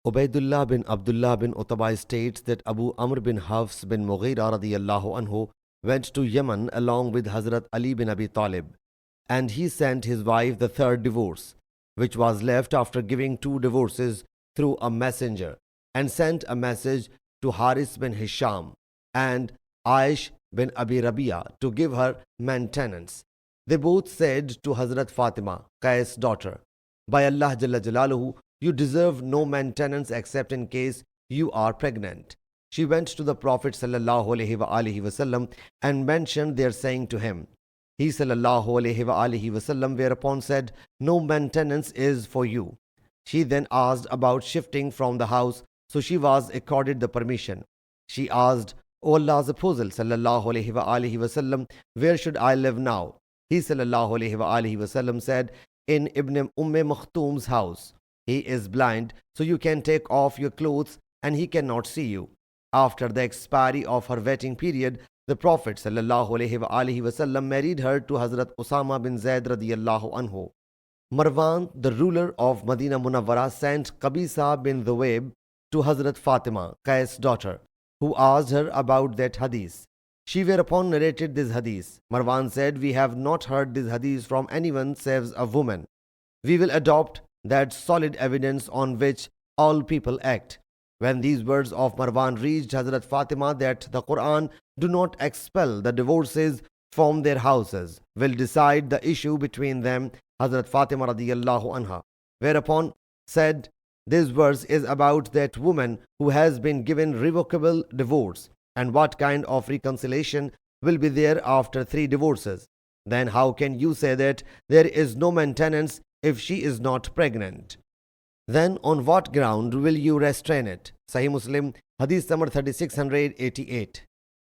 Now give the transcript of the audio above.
Ubaidullah bin Abdullah bin Utbah states that Abu Amr bin Hafs bin Mughira radiyallahu anhu went to Yemen along with Hazrat Ali bin Abi Talib, and he sent his wife the third divorce, which was left after giving two divorces, through a messenger, and sent a message to Haris bin Hisham and Aish bin Abi Rabia to give her maintenance. They both said to Hazrat Fatima, Qais' daughter, by Allah Jalla Jalaluhu, you deserve no maintenance except in case you are pregnant. She went to the Prophet ﷺ and mentioned their saying to him. He ﷺ whereupon said, no maintenance is for you. She then asked about shifting from the house, so she was accorded the permission. She asked, O Allah's Apostle ﷺ, where should I live now? He ﷺ said, in Ibn Makhtum's house. He is blind, so you can take off your clothes and he cannot see you. After the expiry of her waiting period, the Prophet ﷺ married her to Hazrat Usama bin Zaid radiyallahu anhu. Marwan, the ruler of Medina Munawwara, sent Qabisa bin Dhuwayb to Hazrat Fatima, Qais' daughter, who asked her about that hadith. She whereupon narrated this hadith. Marwan said, we have not heard this hadith from anyone save a woman. We will adopt that solid evidence on which all people act. When these words of Marwan reached Hazrat Fatima that the Quran do not expel the divorces from their houses, will decide the issue between them, Hazrat Fatima radiyallahu anha whereupon said, this verse is about that woman who has been given revocable divorce, and what kind of reconciliation will be there after 3 divorces. Then how can you say that there is no maintenance if she is not pregnant? Then on what ground will you restrain it? Sahih Muslim Hadees number 3688.